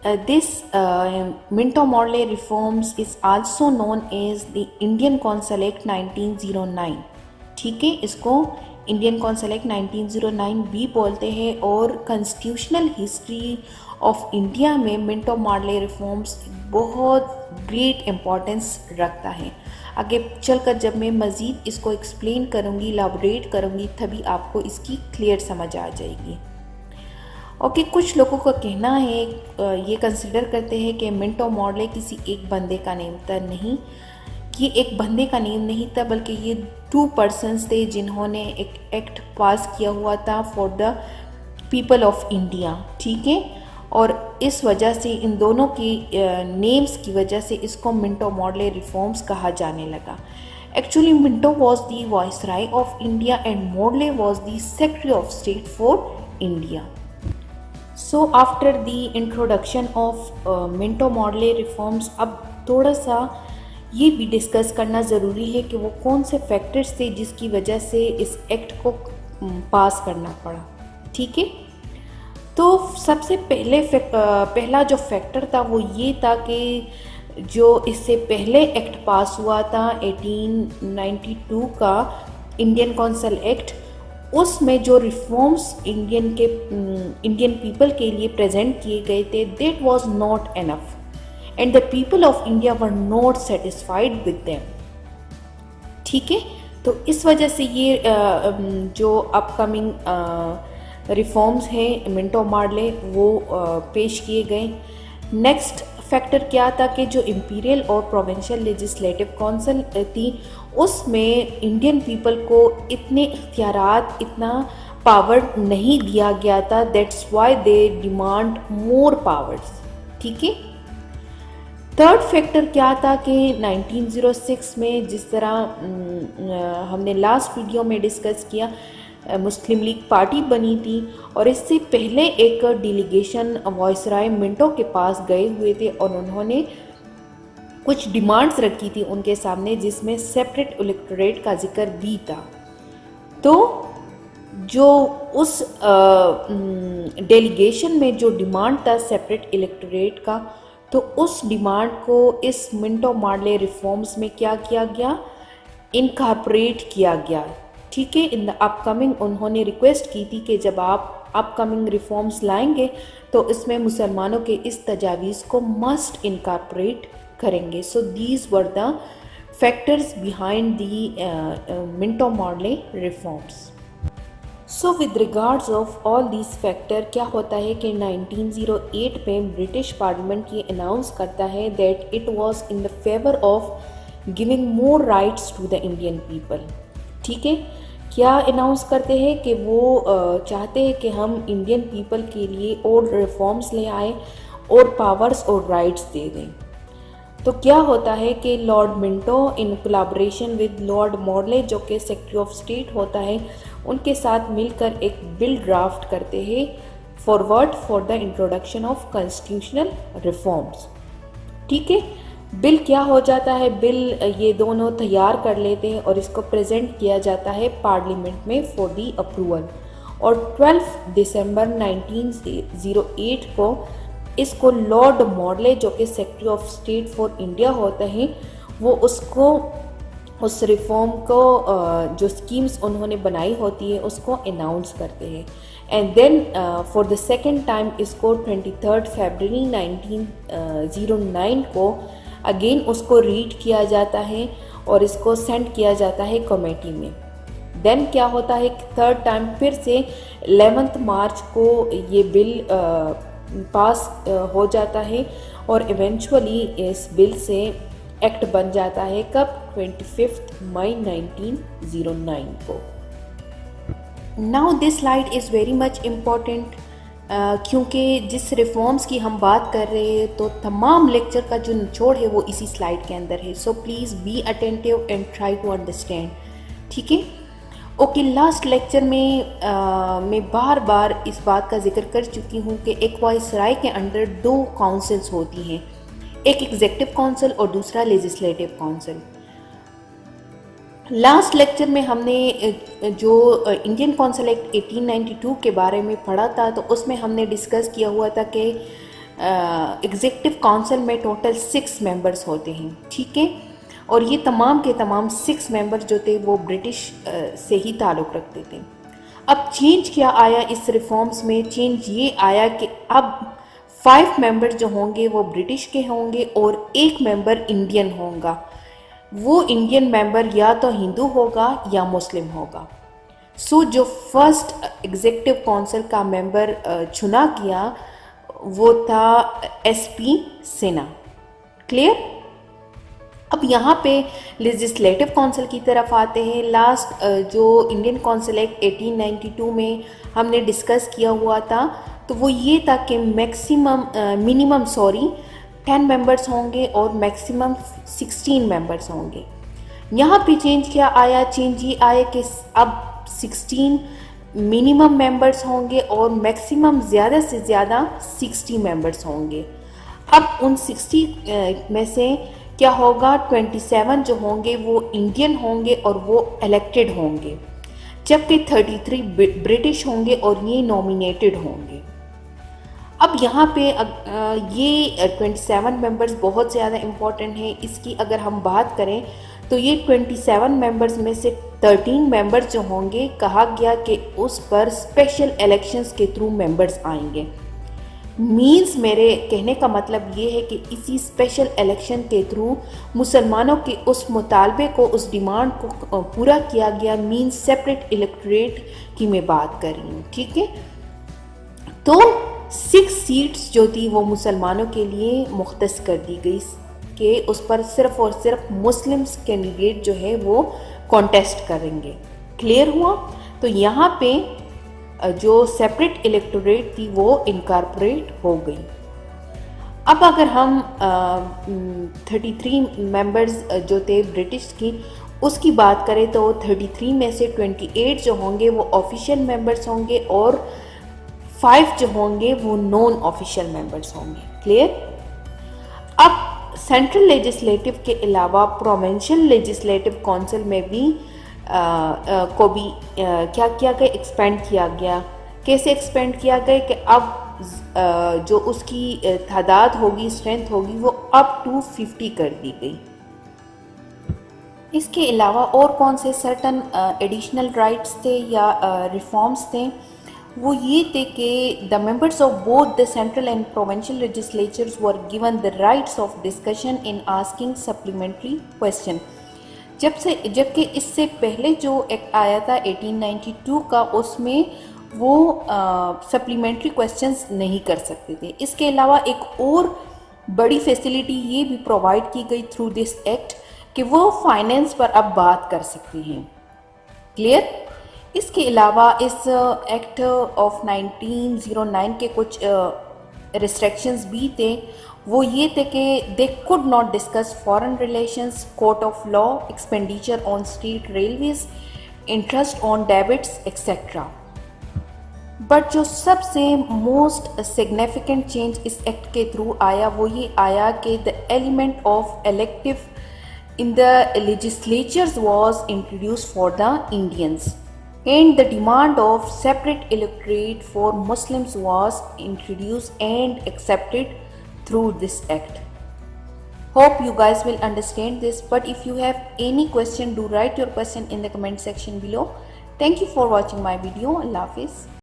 Minto-Morley reforms is also known as the Indian Council Act 1909. ठीक है, इसको Indian council act 1909 भी बोलते हैं और कॉन्स्टिट्यूशनल हिस्ट्री ऑफ इंडिया में मिंटो मॉर्ले रिफॉर्म्स बहुत ग्रेट इम्पोर्टेंस रखता है। आगे चलकर जब मैं मज़ीद इसको एक्सप्लेन करूँगी, इलाबोरेट करूँगी, तभी आपको इसकी क्लियर समझ आ जाएगी। ओके, कुछ लोगों का कहना है, ये कंसिडर करते हैं कि मिंटो मॉर्ले किसी एक बंदे का नेम था। नहीं, ये एक बंदे का नेम नहीं था, बल्कि ये 2 पर्सन्स थे जिन्होंने एक एक्ट पास किया हुआ था for the people of India. ठीक है, और इस वजह से इन दोनों की नेम्स की वजह से इसको मिंटो मॉर्ले रिफॉर्म्स कहा जाने लगा। Actually Minto was the viceroy of India and Morley was the secretary of state for India. So after the introduction of Minto Morley reforms, अब थोड़ा सा ये भी डिस्कस करना ज़रूरी है कि वो कौन से फैक्टर्स थे जिसकी वजह से इस एक्ट को पास करना पड़ा। ठीक है, तो सबसे पहला जो फैक्टर था वो ये था कि जो इससे पहले एक्ट पास हुआ था 1892 का इंडियन कौंसल एक्ट, उसमें जो रिफॉर्म्स इंडियन पीपल के लिए प्रेजेंट किए गए थे, that was not enough and the people of India were not satisfied with them. ठीक है, तो इस वजह से ये जो अपकमिंग रिफॉर्म्स हैं मिंटो मॉर्ले वो पेश किए गए। नेक्स्ट फैक्टर क्या था कि जो इम्पीरियल और प्रोविंशियल लेजिस्लेटिव काउंसिल थी, उसमें इंडियन पीपल को इतने इख्तियारात, इतना पावर नहीं दिया गया था। That's why they demand more powers. ठीक है, थर्ड फैक्टर क्या था कि 1906 में, जिस तरह हमने लास्ट वीडियो में डिस्कस किया, मुस्लिम लीग पार्टी बनी थी और इससे पहले एक डेलीगेशन वाइसराय मिंटो के पास गए हुए थे और उन्होंने कुछ डिमांड्स रखी थी उनके सामने, जिसमें सेपरेट इलेक्टोरेट का जिक्र भी था। तो जो उस डेलीगेशन में जो डिमांड था सेपरेट इलेक्टोरेट का, तो उस डिमांड को इस मिंटो मॉर्ले रिफॉर्म्स में क्या किया गया, इनकॉर्पोरेट किया गया। ठीक है, इन द अपकमिंग उन्होंने रिक्वेस्ट की थी कि जब आप अपकमिंग रिफॉर्म्स लाएंगे तो इसमें मुसलमानों के इस तजावीज़ को मस्ट इनकॉर्पोरेट करेंगे। So these were the factors behind the Minto Morley reforms. So with regards of all these factor, क्या होता है कि 1908 में ब्रिटिश पार्लियामेंट ये अनाउंस करता है that it was in the favour of giving more rights to the Indian people. ठीक है, क्या अनाउंस करते हैं कि वो चाहते हैं कि हम इंडियन पीपल के लिए और रिफॉर्म्स ले आए और पावर्स और राइट्स दे दें। तो क्या होता है कि Lord Minto in collaboration with Lord Morley, जो कि सेक्रेटरी ऑफ स्टेट होता है, उनके साथ मिलकर एक बिल ड्राफ्ट करते हैं for the introduction of constitutional reforms. ठीक है, बिल क्या हो जाता है, बिल ये दोनों तैयार कर लेते हैं और इसको प्रेजेंट किया जाता है पार्लियामेंट में फॉर दी अप्रूवल। और 12 दिसंबर 1908 को इसको लॉर्ड मॉर्ले, जो कि secretary of state for India होते हैं, वो उसको उस रिफॉर्म को जो स्कीम्स उन्होंने बनाई होती है उसको अनाउंस करते हैं। And then for the second time इसको 23 फरवरी 1909 को अगेन उसको रीड किया जाता है और इसको सेंड किया जाता है कमेटी में। देन क्या होता है, थर्ड टाइम फिर से 11 मार्च को ये बिल पास हो जाता है और इवेंचुअली इस बिल से एक्ट बन जाता है। कब? 25 मई 1909 को। Now this slide is very much important, क्योंकि जिस रिफॉर्म्स की हम बात कर रहे हैं तो तमाम लेक्चर का जो निचोड़ है वो इसी स्लाइड के अंदर है। So please be attentive and try to understand. ठीक है, ओके, लास्ट लेक्चर में मैं बार बार इस बात का जिक्र कर चुकी हूँ कि एक वाइसराय के अंडर 2 काउंसिल्स होती हैं, एक एग्जीक्यूटिव काउंसिल और दूसरा लेजिस्लेटिव काउंसिल। लास्ट लेक्चर में हमने जो इंडियन काउंसिल एक्ट 1892 के बारे में पढ़ा था, तो उसमें हमने डिस्कस किया हुआ था कि एग्जीक्यूटिव काउंसिल में टोटल 6 मेंबर्स होते हैं, ठीक है। और ये तमाम के तमाम 6 मेंबर जो थे वो ब्रिटिश से ही ताल्लुक़ रखते थे। अब चेंज क्या आया इस रिफॉर्म्स में? चेंज ये आया कि अब 5 मेंबर जो होंगे वो ब्रिटिश के होंगे और 1 मेंबर इंडियन होगा। वो इंडियन मेंबर या तो हिंदू होगा या मुस्लिम होगा। सो जो फर्स्ट एग्जीक्यूटिव काउंसिल का मेंबर चुना गया वो था SP सिन्हा। क्लियर? अब यहाँ पे लेजिस्लेटिव काउंसिल की तरफ आते हैं। लास्ट जो इंडियन काउंसिल एक्ट 1892 में हमने डिस्कस किया हुआ था, तो वो ये था कि मिनिमम 10 मेंबर्स होंगे और मैक्सिमम 16 मेंबर्स होंगे। यहाँ पे चेंज क्या आया? चेंज ये आया कि अब 16 मिनिमम मेंबर्स होंगे और मैक्सिमम ज़्यादा से ज़्यादा 60 मेंबर्स होंगे। अब उन 60 में से क्या होगा? 27 जो होंगे वो इंडियन होंगे और वो इलेक्टेड होंगे, जबकि 33 ब्रिटिश होंगे और ये नॉमिनेटेड होंगे। अब यहाँ पे ये 27 मेंबर्स बहुत ज़्यादा इम्पॉर्टेंट है। इसकी अगर हम बात करें तो ये 27 मेंबर्स में से 13 मेंबर्स जो होंगे, कहा गया कि उस पर स्पेशल इलेक्शंस के थ्रू मेंबर्स आएंगे। मीन्स मेरे कहने का मतलब ये है कि इसी स्पेशल इलेक्शन के थ्रू मुसलमानों के उस मुतालबे को, उस डिमांड को पूरा किया गया। मीन्स सेपरेट इलेक्टोरेट की मैं बात कर रही हूँ, ठीक है। तो 6 सीट्स जो थी वो मुसलमानों के लिए मुख्तस कर दी गई कि उस पर सिर्फ और सिर्फ मुस्लिम्स कैंडिडेट जो है वो कॉन्टेस्ट करेंगे। क्लियर हुआ? तो यहाँ पे जो सेपरेट इलेक्टोरेट थी वो इनकॉर्पोरेट हो गई। अब अगर हम 33 मेंबर्स जो थे ब्रिटिश की उसकी बात करें तो 33 में से 28 जो होंगे वो ऑफिशियल मेंबर्स होंगे और 5 जो होंगे वो नॉन ऑफिशियल मेंबर्स होंगे। क्लियर? अब सेंट्रल लेजिस्लेटिव के अलावा प्रोविंशियल लेजिस्लेटिव काउंसिल में भी को भी क्या किया गया? एक्सपेंड किया गया। कैसे एक्सपेंड किया गया? कि अब जो उसकी तादाद होगी, स्ट्रेंथ होगी, वो अप टू 50 कर दी गई। इसके अलावा और कौन से सर्टन एडिशनल राइट्स थे या रिफॉर्म्स थे? वो ये थे कि the members of both the central and provincial legislatures were given the rights of discussion in asking supplementary question. जबकि इससे पहले जो एक्ट आया था 1892 का, उसमें वो सप्लीमेंट्री क्वेश्चंस नहीं कर सकते थे। इसके अलावा एक और बड़ी फैसिलिटी ये भी प्रोवाइड की गई थ्रू दिस एक्ट कि वो फाइनेंस पर अब बात कर सकते हैं। क्लियर? इसके अलावा इस एक्ट ऑफ 1909 के कुछ रिस्ट्रिक्शंस भी थे। वो ये थे कि they could not discuss foreign relations, court of law, expenditure on state railways, interest on debits etcetera. But जो सबसे मोस्ट सिग्निफिकेंट चेंज इस एक्ट के थ्रू आया वो ये आया कि the element of elective in the legislatures was introduced for the Indians, and the demand of separate electorate for Muslims was introduced and accepted through this act. Hope you guys will understand this, but if you have any question, do write your question in the comment section below. Thank you for watching my video. Allah Hafiz.